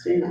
Sí.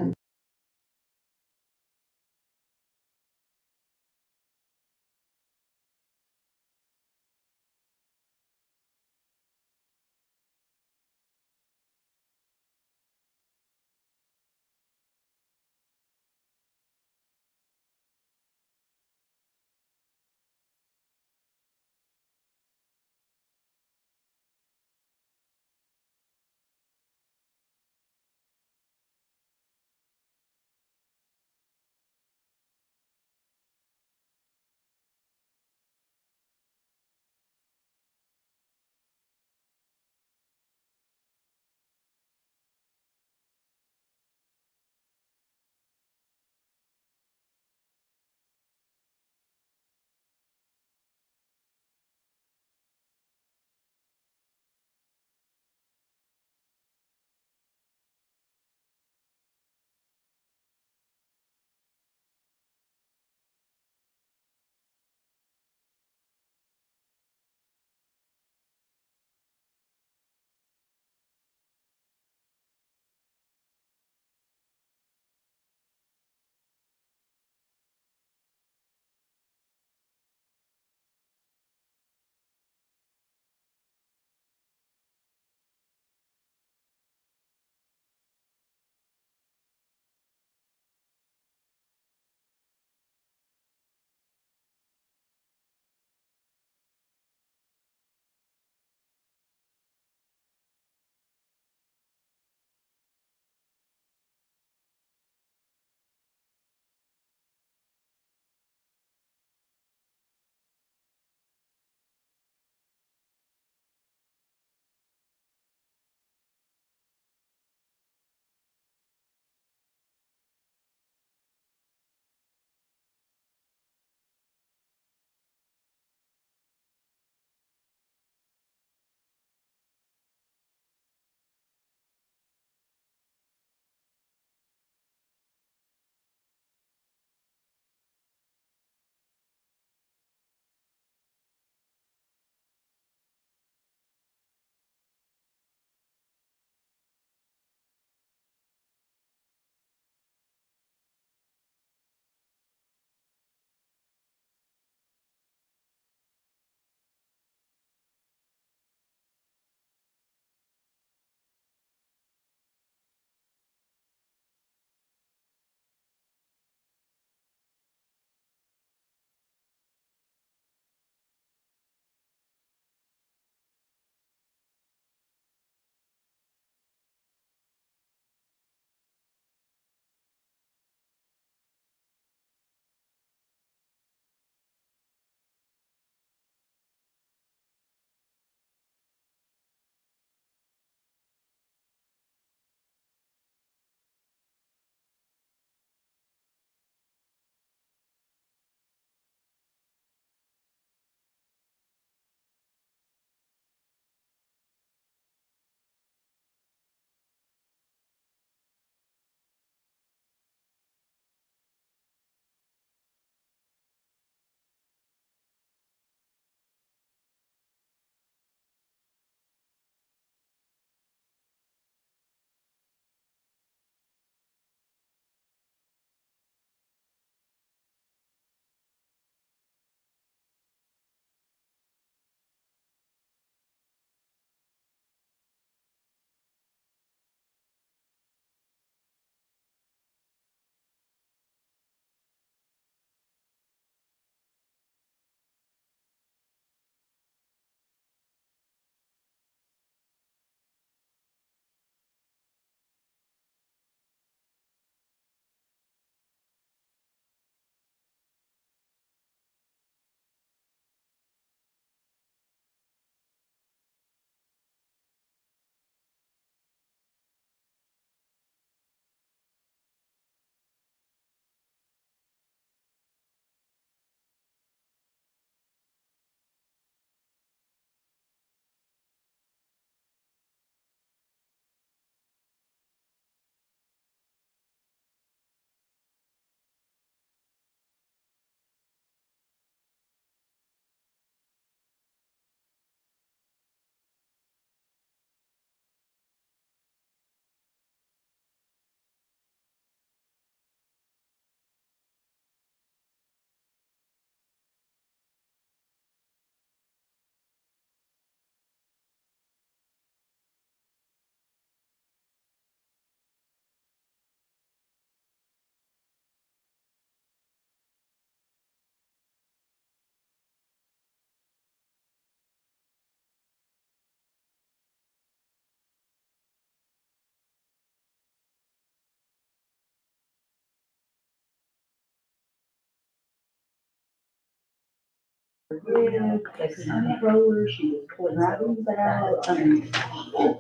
They couldn't control her, she was pulling right in the out. I mean.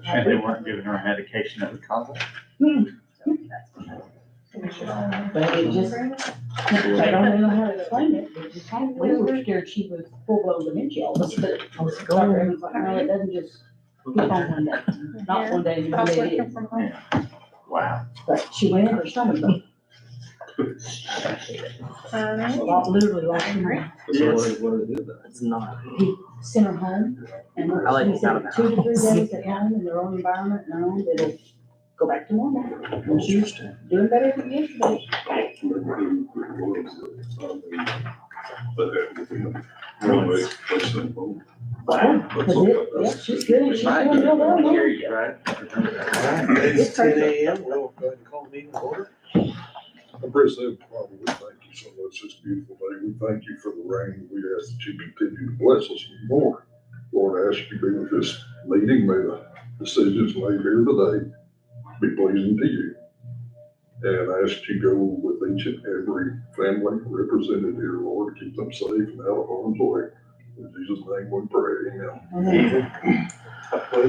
And they weren't giving her medication at the college. But it just, I don't even know how to explain it, it just, we were scared she was full-blown dementia, all this, but Dr. Evans like, no, it doesn't just keep on one day, not one day, one day it is. Wow. But she went in her stomach, though. Literally lost her mind. It's not. He sent her home, and I like he said out of the 2 to 3 house. days at home in their own environment, and their own, it'll go back to normal. And she's doing better than yesterday. Wow, but yeah, she's good, she's doing real well now. Right. It's 10 a.m. We'll go ahead and call the meeting to order. President, Father, we thank you so much this beautiful day. We thank you for the rain. We ask that you continue to bless us more. Lord, I ask you to be with this meeting. May the decisions made here today be pleasing to you. And I ask you to go with each and every family represented here, Lord, keep them safe and out of harm's way. In Jesus' name we pray, amen.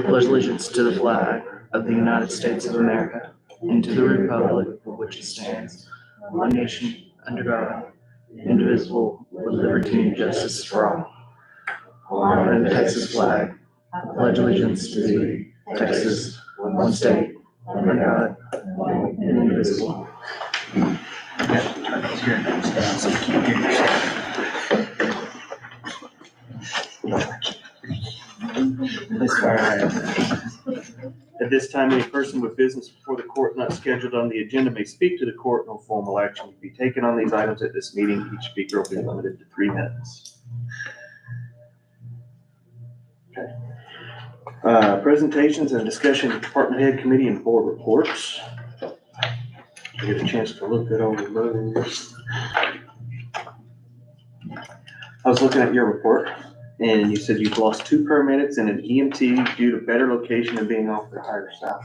Pledge allegiance to the flag of the United States of America and to the republic for which it stands, one nation, under God, indivisible, with liberty and justice for all. Honor the Texas flag. Pledge allegiance to thee, Texas, one state, under God, indivisible. At this time, any person with business before the court not scheduled on the agenda may speak to the court. No formal action will be taken on these items at this meeting. Each speaker will be limited to 3 minutes. Okay. Presentations and discussion of department head, committee, and board reports. I get a chance to look it over those. I was looking at your report, and you said you've lost 2 paramedics and an EMT due to better location and being off the higher south.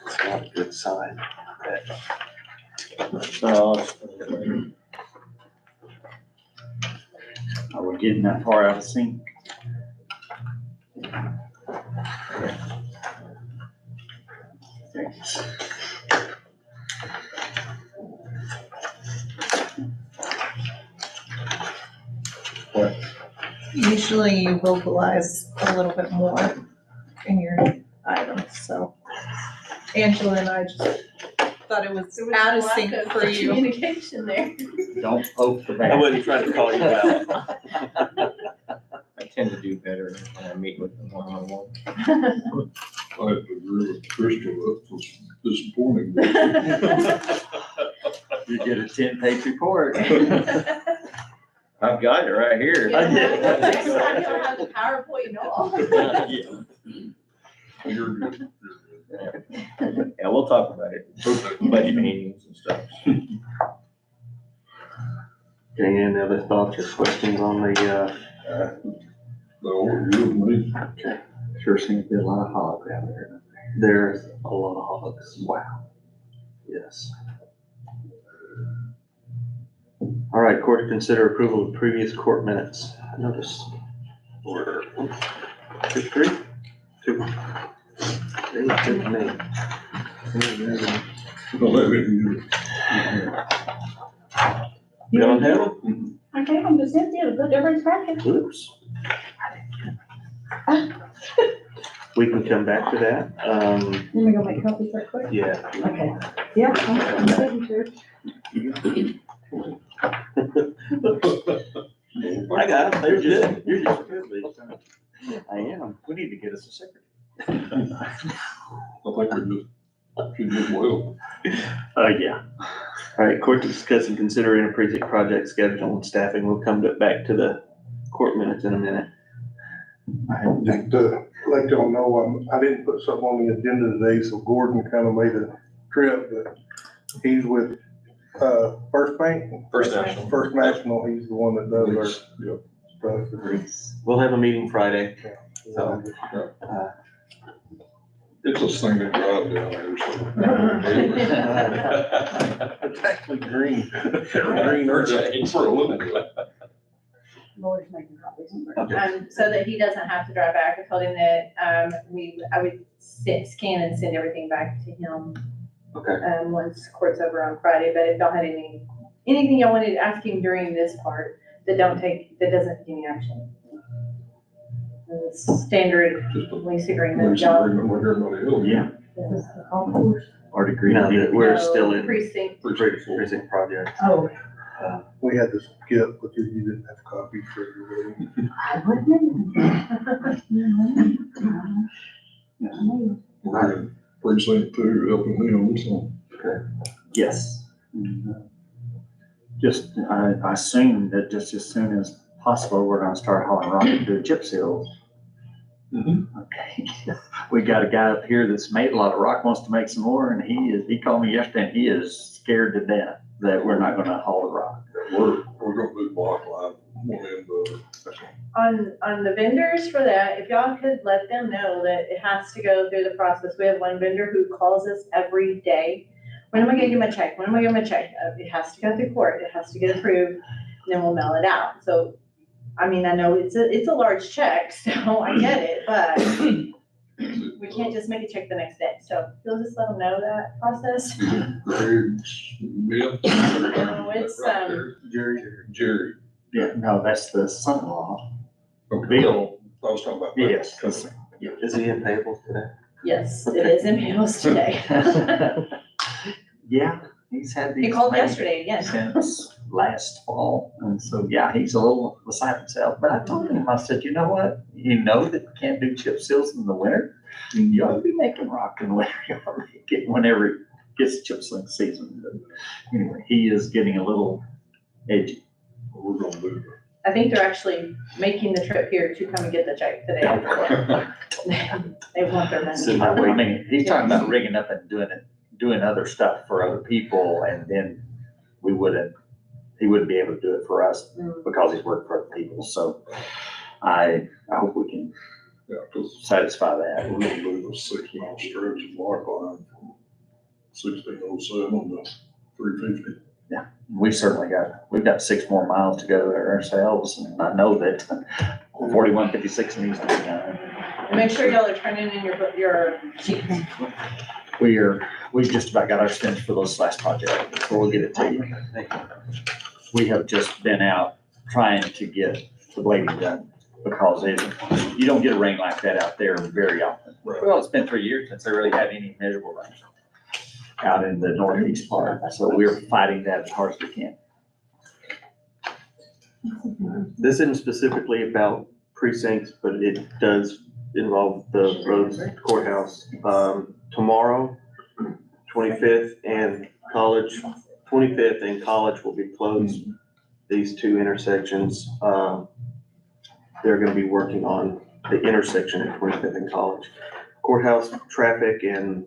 It's not a good sign. Are we getting that far out of sync? Thanks. Usually you vocalize a little bit more in your items, so Angela and I just thought it was out of sync for you. Communication there. Don't poke the I bear. wasn't trying to call you out. I tend to do better when I meet with them one-on-one. I have to agree with Crystal, that was disappointing. You get a 10-page report. I've got it right here. Next time you'll have the PowerPoint and all. You're good. Yeah, we'll talk about it. Budget meetings and stuff. Okay, any other thoughts or questions on the, No, you and me. Sure seems to be a lot of hogs out there. there's a lot of hogs. Wow. Yes. All right, court to consider approval of previous court minutes. I noticed. Order. 2, 3? 2. They look good to me. Well, that is you. You don't have it? I gave them to Cynthia to put everybody's packet. Oops. We can come back to that. Let me go make copies right quick. Yeah. Okay. Yeah, I'm signature. I got them. They're good. You're just good, Lisa. I am. We need to get us a secretary. I think we just should do well. Yeah. All right, court to discuss and consider interpretive project schedule and staffing. We'll come back to the court minutes in a minute. Just to let y'all know, I didn't put something on the agenda today, so Gordon kind of made a trip, but he's with, First Bank? First National. First National, he's the one that does our Yep. stuff. We'll have a meeting Friday. So, It's a single drive down there, so. It's actually green. Green or change for a living. Lord's So that he doesn't have to drive back. I told him that, I would scan and send everything back to him. Okay. Once court's over on Friday, but if y'all had anything y'all wanted to ask him during this part that doesn't take any action. The standard lease agreement, Lease y'all. agreement with everybody else. Yeah. Or degree. No, that we're still in Precinct. precinct project. Oh. We had to skip because you didn't have copies for everybody. We're in precinct 2, helping them, so. Yes. Just, I assume that just as soon as possible, we're gonna start hauling rock and do chip seals. Okay. We got a guy up here that's made a lot of rock, wants to make some more, and he called me yesterday, and he is scared to death that we're not gonna haul the rock. We're gonna do block line, one end of it. On the vendors for that, if y'all could let them know that it has to go through the process. We have one vendor who calls us every day. When am I gonna get my check? When am I gonna get my check? It has to go through court. It has to get approved, and then we'll mail it out. So, I mean, I know it's a large check, so I get it, but we can't just make a check the next day. So you'll just let them know that process. Greg's, Bill. No, it's, Jerry. Yeah, no, that's the son-in-law. Okay. Bill, I was talking about. that. yes. Is he in payables today? yes, it is in Hills today. Yeah, he's had these. He called made yesterday again. Since last fall, and so, yeah, he's a little beside himself, but I told him, I said, you know what? You know that you can't do chip seals in the winter, you ought to be making rock in the winter, you ought to get whenever it gets chip seal season, but anyway, he is getting a little edgy. We're gonna do I think they're actually making the trip here to come and get the check today. They want their money. I mean, he's talking about rigging up and doing other stuff for other people, and then he wouldn't be able to do it for us because he's working for other people, so I hope we can Yeah, cause satisfy that. we're gonna do the 6-mile stretch of block line from 1607 to 350. We've got 6 more miles to go there ourselves, and I know that 4156 needs to be done. And make sure y'all are turning in your sheets. We've just about got our stems for those last project, so we'll get it to you. We have just been out trying to get the blading done, because you don't get a rain like that out there very often. Well, it's been 3 years since I really had any measurable rain out in the northeast part, so we're fighting that as hard as we can. This isn't specifically about precincts, but it does involve the roads courthouse. Tomorrow, 25th and College will be closed. These 2 intersections, they're gonna be working on the intersection at 25th and College. Courthouse traffic and,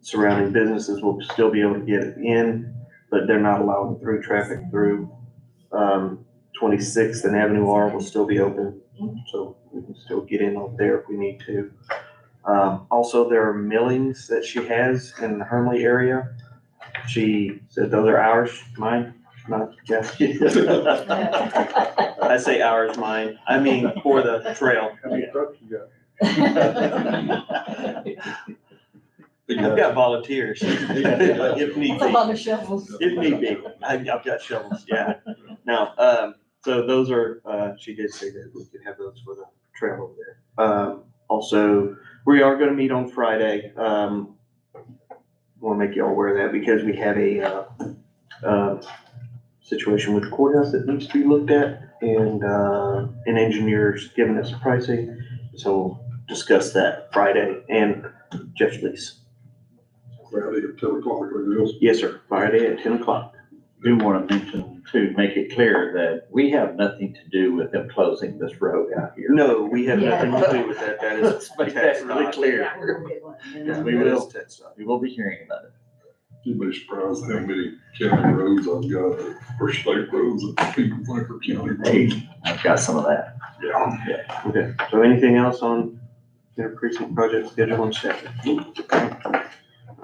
surrounding businesses will still be able to get in, but they're not allowing through traffic through 26th and Avenue R will still be open, so we can still get in over there if we need to. Also, there are millings that she has in the Hermley area. She said those are ours, mine, not, yes. I say ours, mine, I mean for the trail. How many trucks you got? I've got volunteers, if need be. Other shovels. If need be, I've got shovels, yeah. Now, so those are, she did say that we could have those for the trail over there. Also, we are gonna meet on Friday. Wanna make you all aware of that because we have a, situation with the courthouse that needs to be looked at and, an engineer's giving us pricing. So discuss that Friday and Jeff's lease. Friday at 10 o'clock, it is. Yes, sir, Friday at 10 o'clock. Do want to mention, to make it clear that we have nothing to do with them closing this road out here. No, we have nothing to do with that. That is. Let's make that really Yeah, clear. we'll get one, yeah. We will, we will be hearing about it. You'd be surprised how many county roads I've got, or state roads that people think are county roads. Hey, I've got some of that. Yeah. Okay, so anything else on inter precinct project schedule and staff? All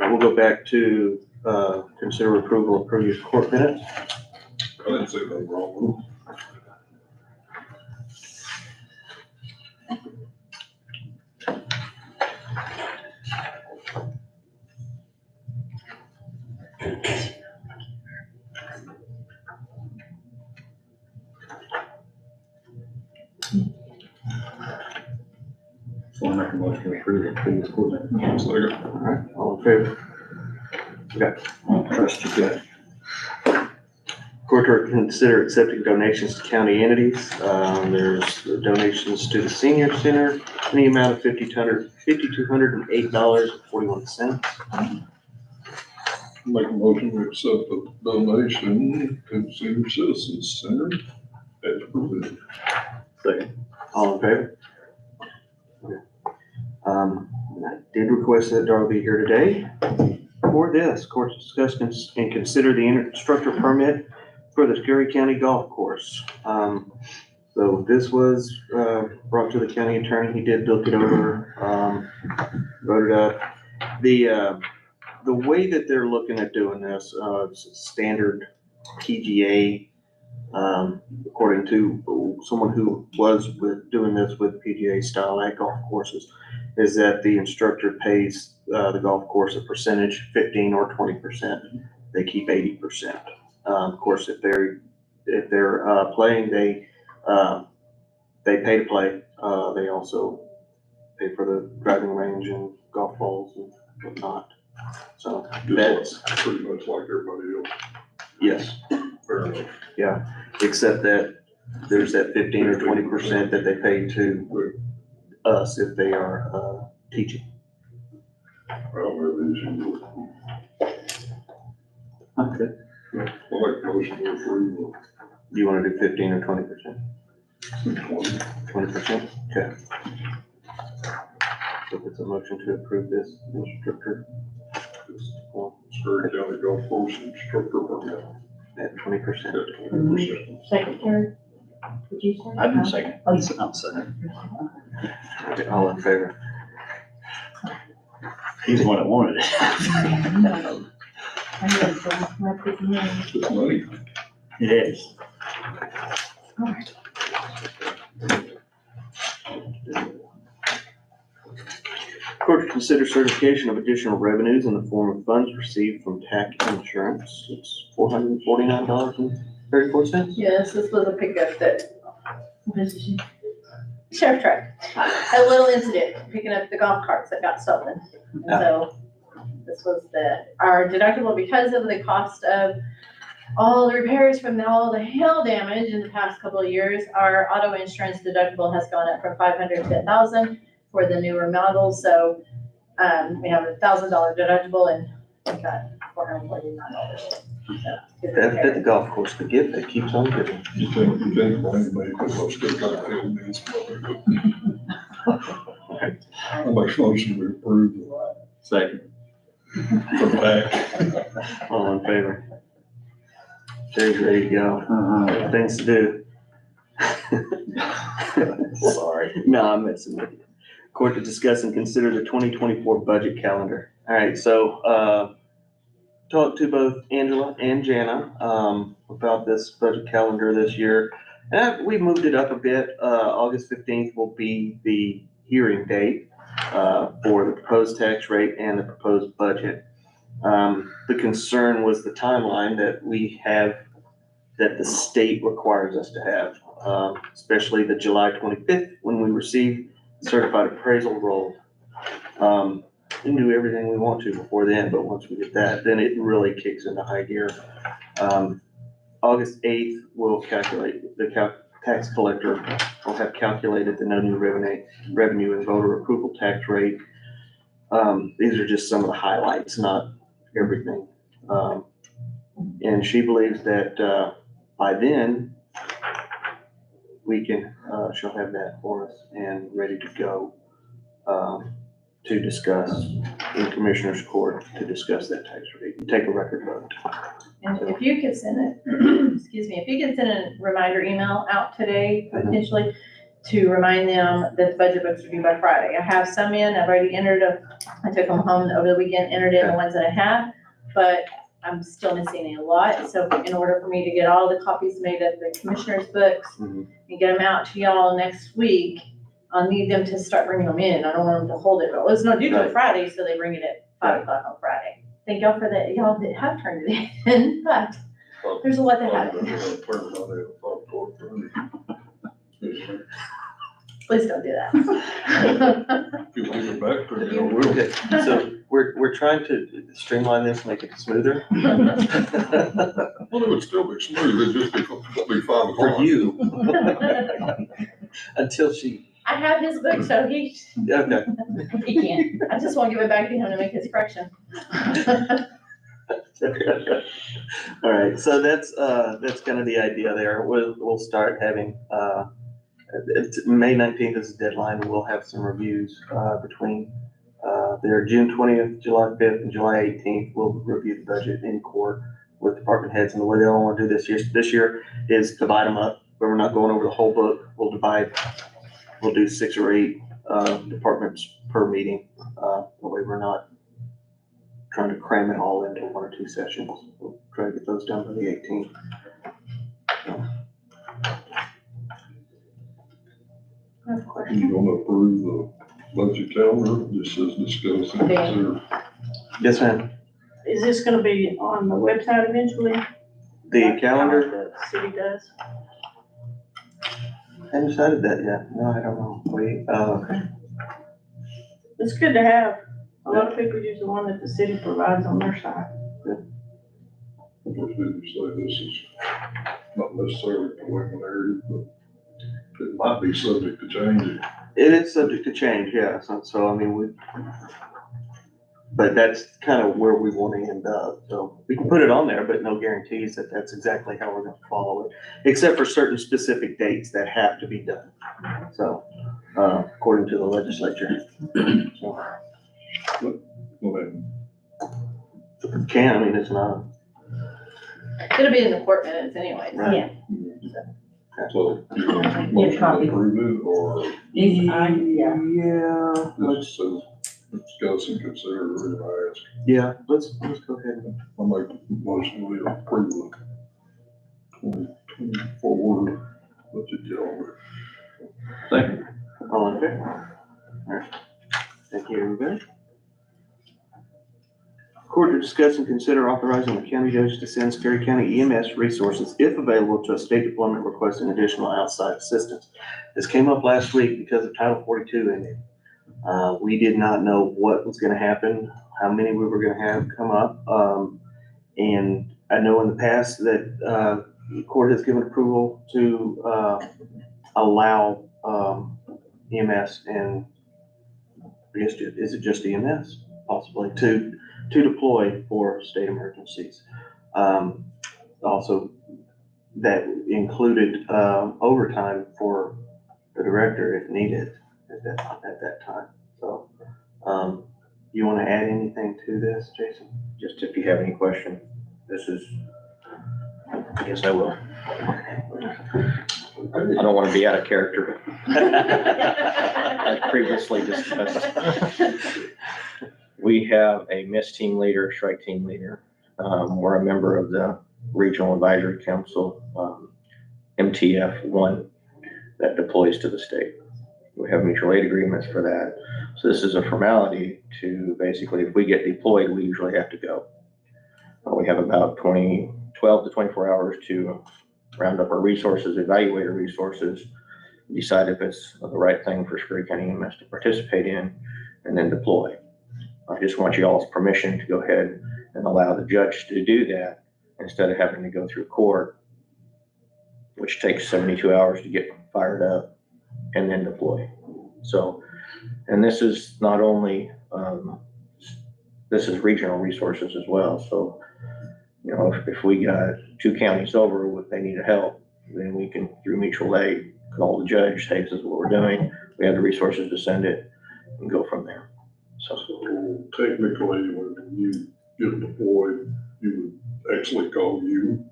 right, we'll go back to, consider approval of previous court minutes. I didn't say nothing wrong with them. So I make a motion to approve it, please, coordinator. All right, all in favor? Trust you good. Court to consider accepting donations to county entities. There's donations to the senior center in the amount of $5,208.41. Make a motion to accept the donation to Senior Citizens Center as presented. Second. All in favor? Okay. I did request that Darrell be here today for this. Court to discuss and consider the instructor permit for the Scurry County Golf Course. So this was brought to the county attorney. He did look it over, wrote it up. The way that they're looking at doing this, standard PGA, according to someone who was doing this with PGA style at golf courses, is that the instructor pays the golf course a percentage, 15 or 20%. They keep 80%. Of course, if they're playing, they pay to play. They also pay for the driving range and golf balls and whatnot. So that's Pretty much like everybody else. yes, Fair enough. yeah. Except that there's that 15 or 20% that they pay to us if they are teaching. Well, maybe you should. Okay. I'll make a motion to approve. Do you want to do 15 or 20%? 20. 20%? Okay. So it's a motion to approve this instructor Scurry County Golf Course Instructor Permit at 20%. at 20%. Secretary, did you say? I didn't second. I'm second. Okay, all in favor? He's the one that wanted it. It's money. It is. Court to consider certification of additional revenues in the form of funds received from TAC insurance. It's $449.34. Yes, this was a pickup that sheriff truck had a little incident picking up the golf carts that got stolen. And so this was our deductible because of the cost of all the repairs from all the hail damage in the past couple of years. Our auto insurance deductible has gone up from $500 to $1,000 for the newer models. So we have a $1,000 deductible and we got $449. At the golf course, the gift that keeps on giving. You think blame me because I'm still got to pay this money. I'll make a motion to approve Second. the back. All in favor? Jerry's ready to go. Things to do. Sorry. No, I'm messing with you. Court to discuss and consider the 2024 budget calendar. All right, so talked to both Angela and Jana about this budget calendar this year. And we moved it up a bit. August 15th will be the hearing date for the proposed tax rate and the proposed budget. The concern was the timeline that we have, that the state requires us to have, especially the July 25th when we receive certified appraisal roll. We can do everything we want to before then, but once we get that, then it really kicks into high gear. August 8th, we'll calculate, the tax collector will have calculated the no new revenue and voter approval tax rate. These are just some of the highlights, not everything. And she believes that by then, we can, she'll have that for us and ready to go to discuss in Commissioner's Court to discuss that tax rate and take a record vote. And if you could send it, excuse me, if you could send a reminder email out today, potentially, to remind them that the budget books are due by Friday. I have some in, I've already entered I took them home over the weekend, entered in the ones that I have, but I'm still missing a lot. So in order for me to get all the copies made of the commissioner's books and get them out to y'all next week, I'll need them to start bringing them in. I don't want them to hold it, but it's not due till Friday, so they bring it at 5 o'clock on Friday. thank y'all for that, y'all that have turned it in, but there's a lot that haven't. Please don't do that. You leave it back there, you know, Okay, so we're trying to streamline this, make it smoother. well, it would still be smooth, it'd just be 5 o'clock. For you. Until she, I have his book, so he okay. can't. I just won't give it back to him to make his correction. All right, so that's kind of the idea there. We'll start having, May 19th is the deadline, and we'll have some reviews, between, there, June 20th, July 5th, and July 18th. We'll review the budget in court with department heads, and the way they all want to do this year is divide them up, but we're not going over the whole book. We'll do 6 or 8, departments per meeting, the way we're not trying to cram it all into 1 or 2 sessions. We'll try to get those done by the 18th. You gonna approve the budget calendar, this is discussed and consider. Yes, ma'am. Is this gonna be on the website eventually? The calendar, The city does? I haven't decided that yet. No, I don't know. It's good to have. A lot of people use the one that the city provides on their side. Of course, didn't say this is not necessarily preliminary, but it might be subject to change. It is subject to change, yeah. So I mean, but that's kind of where we want to end up. So we can put it on there, but no guarantees that that's exactly how we're going to follow it, except for certain specific dates that have to be done. So, according to the legislature. So, I mean, it's not. It'll be in the court minutes anyway. Right. So, you want to approve it, or Yeah. let's discuss and consider, or ask? Yeah, let's go ahead. I'll make a motion, we approve the 2024 budget calendar. Second. All in favor? All right. Thank you, everybody. Court to discuss and consider authorizing the county judge to send Scurry County EMS resources, if available, to a state deployment requesting additional outside assistance. This came up last week because of Title 42 ending. We did not know what was gonna happen, how many we were gonna have come up. And I know in the past that, the court has given approval to, allow, EMS and I guess, is it just EMS possibly to deploy for state emergencies? Also, that included, overtime for the director if needed at that time. So, you want to add anything to this, Jason? Just if you have any question, this is, I guess I will. I don't want to be out of character. As previously discussed. We have a MISS team leader, strike team leader. We're a member of the Regional Advisory Council, MTF 1, that deploys to the state. We have mutual aid agreements for that. So this is a formality to basically, if we get deployed, we usually have to go. We have about 12 to 24 hours to round up our resources, evaluate our resources, decide if it's the right thing for Scurry County EMS to participate in, and then deploy. I just want you all's permission to go ahead and allow the judge to do that instead of having to go through court, which takes 72 hours to get fired up and then deploy. So, and this is not only, this is regional resources as well. So, you know, if we got 2 counties over, they need help, then we can, through mutual aid, call the judge, say, this is what we're doing. We have the resources to send it and go from there. So Technically, when you get deployed, you would actually call you.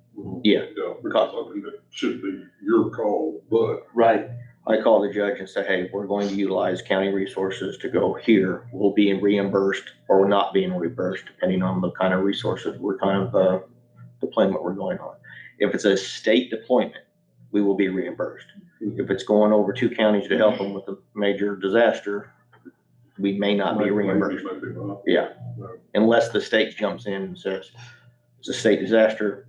Yeah. Yeah, because I mean, it should be your call, but Right. I call the judge and say, hey, we're going to utilize county resources to go here. We'll be reimbursed or we're not being reimbursed, depending on the kind of resources we're kind of deployment we're going on. If it's a state deployment, we will be reimbursed. If it's going over 2 counties to help them with a major disaster, we may not be reimbursed. Maybe not. Yeah, unless the state jumps in and says, it's a state disaster,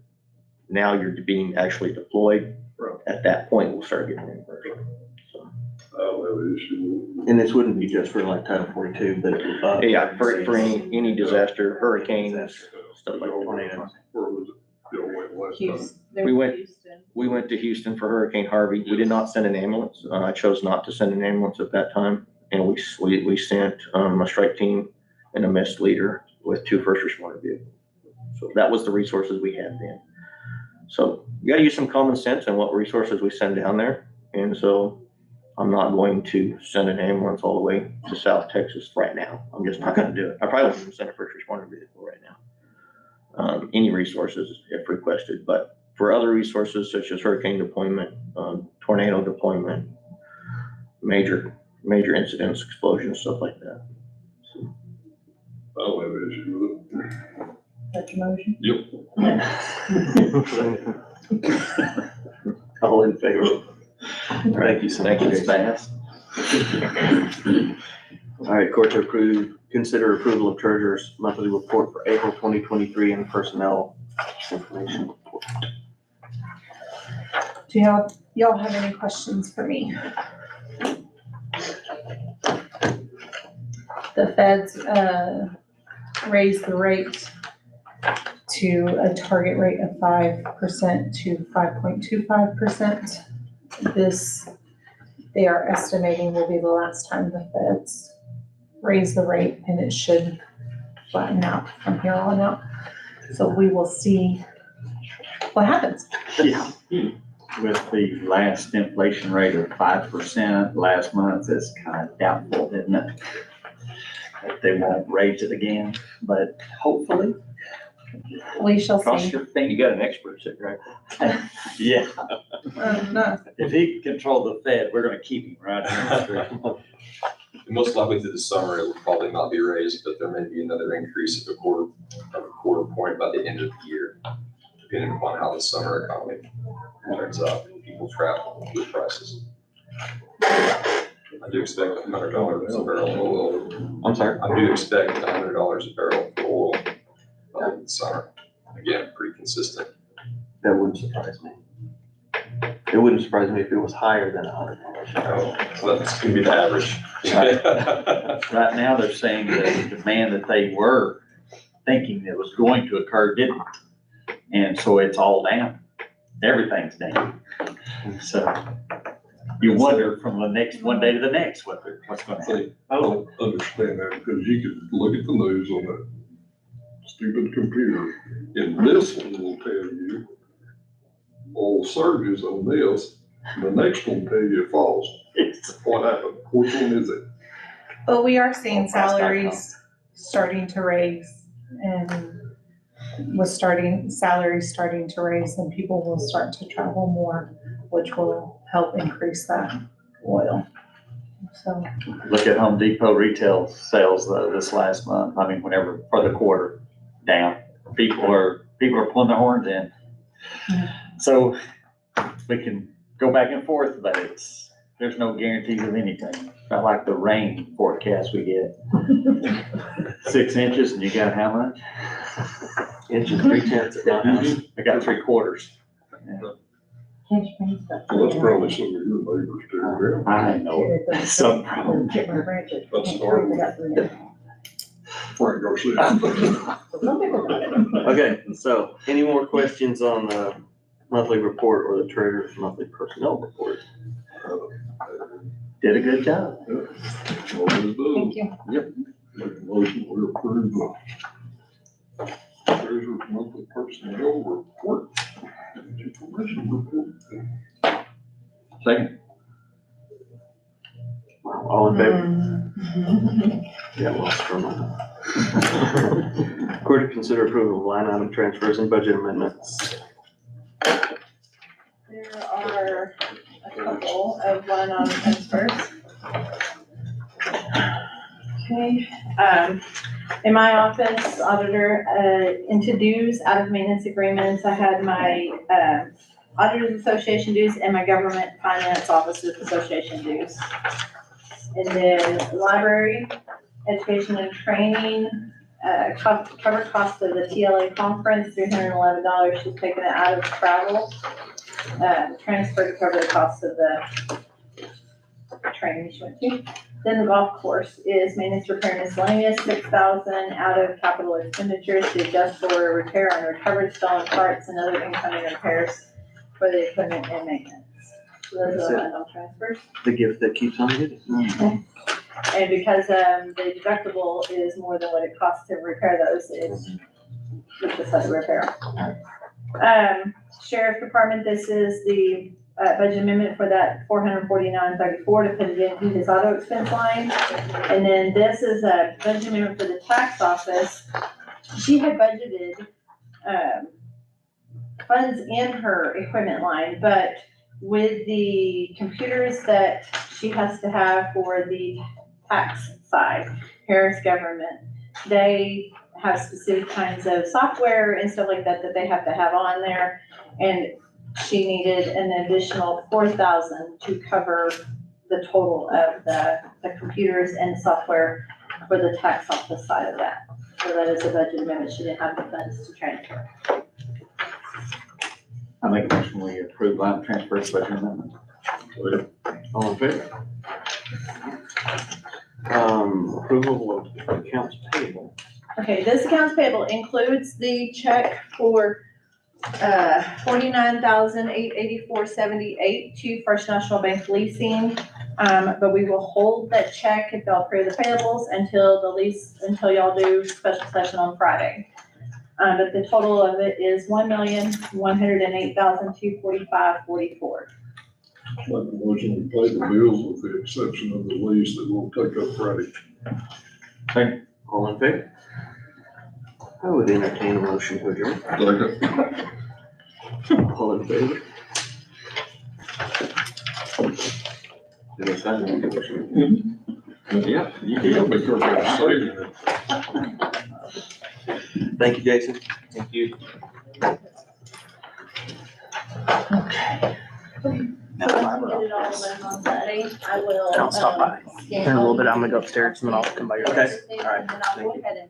now you're being actually deployed. Right. At that point, we'll start getting reimbursed. So, I don't have an issue with it. And this wouldn't be just for like Title 42, but. yeah, for any disaster, hurricanes, stuff like tornadoes. Where was it? Y'all went last time? Houston. They We were went- Houston. We went to Houston for Hurricane Harvey. We did not send an ambulance. I chose not to send an ambulance at that time. And we sent, a strike team and a missed leader with 2 first responder vehicles. So that was the resources we had then. So you gotta use some common sense in what resources we send down there. And so I'm not going to send an ambulance all the way to South Texas right now. I'm just not gonna do it. I probably wouldn't even send a first responder vehicle right now. Any resources if requested, but for other resources such as hurricane deployment, tornado deployment, major incidents, explosions, stuff like that. So, I don't have an issue with it. That's your motion? All in favor? Thank you so much. Thank you. It's fast. All right, court to approve, consider approval of treasurer's monthly report for April 2023 and personnel information report. Do y'all have any questions for me? The feds, raised the rate to a target rate of 5% to 5.25%. This, they are estimating will be the last time the feds raise the rate, and it should flatten out from here on out. So we will see what happens. Yeah. With the last inflation rate of 5% last month, it's kind of doubtful, isn't it? That they won't raise it again, but hopefully. We shall Cross see. your You fingers. got an expert sitting right there. Yeah, No. if he can control the Fed, we're gonna keep him right here. Most likely through the summer, it will probably not be raised, but there may be another increase of a quarter point by the end of the year, depending upon how the summer economy turns out, people travel, food prices. I do expect $100 a barrel of oil. I'm sorry. I do expect $100 a barrel of oil in the summer. Again, pretty consistent. That wouldn't surprise me. It wouldn't surprise me if it was higher than $100. So that's gonna be the average. Right now, they're saying that the demand that they were thinking that was going to occur didn't. And so it's all down. Everything's down. So you wonder from the next, one day to the next, what's gonna happen. See, I don't understand that, because you can look at the news on that stupid computer, and this one will tell you oil surges on this, and the next one tell you it falls. What happened? Which one is it? But we are seeing Price.com. salaries starting to raise, and salaries starting to raise, and people will start to travel more, which will help increase that oil. So, Look at Home Depot retail sales though, this last month, I mean, whenever, for the quarter, down. People are pulling their horns in. So we can go back and forth, but there's no guarantees of anything. Not like the rain forecast we get. 6 inches and you got how much? Inches, 3/10. I got 3/4. Can't you bring stuff? Well, that's probably some of your neighbors too, yeah. I know, some problem. Get my branches. That's horrible. Frank Garcia. Some people got it. Okay, so any more questions on the monthly report or the treasurer's monthly personnel report? Did a good job. Always do. thank you. Make a motion, we approve the treasurer's monthly personnel report. Information report. Second. All in favor? Yeah, lost for a moment. Court to consider approval of line item transfers and budget amendments. There are a couple of line-item transfers. Okay, in my office, auditor, into dues, out of maintenance agreements, I had my, Auditors Association dues and my Government Finance Officers Association dues. And then library, education and training, cover cost of the TLA conference, $311. She's taking it out of travel. Transfer to cover the cost of the training she went to. Then the golf course is maintenance, repair, and miscellaneous, $6,000 out of capital expenditures to adjust for repair on recovered stolen parts and other incoming repairs for the equipment and maintenance. So those are the final transfers. The gift that keeps on giving. And because, the deductible is more than what it costs to repair those, it's just like a repair. Sheriff Department, this is the budget amendment for that $449.34 to put it into his auto expense line. And then this is a budget amendment for the tax office. She had budgeted, funds in her equipment line, but with the computers that she has to have for the tax side, Harris Government, they have specific kinds of software and stuff like that that they have to have on there. And she needed an additional $4,000 to cover the total of the computers and software for the tax office side of that. So that is a budget amendment. She didn't have the funds to transfer. I make a motion, we approve line transfer budget amendment. All in favor? Approval of accounts payable. Okay, this accounts payable includes the check for $49,884.78 to First National Bank Leasing. But we will hold that check if y'all approve the payables until y'all do special session on Friday. But the total of it is $1,108,245.44. Make a motion to pay the bills with the exception of the lease that we'll take up Friday. All in favor? I would entertain a motion to adjourn. All in favor? Did I sign the motion? Yeah, you can make your second. Thank you, Jason. Thank you. Now, So fiber get it all optics. done on Saturday. I will. I'll stop by. scan In a little all bit, the I'm gonna go upstairs and then I'll come by your Okay, place. all right. And then I'll go ahead and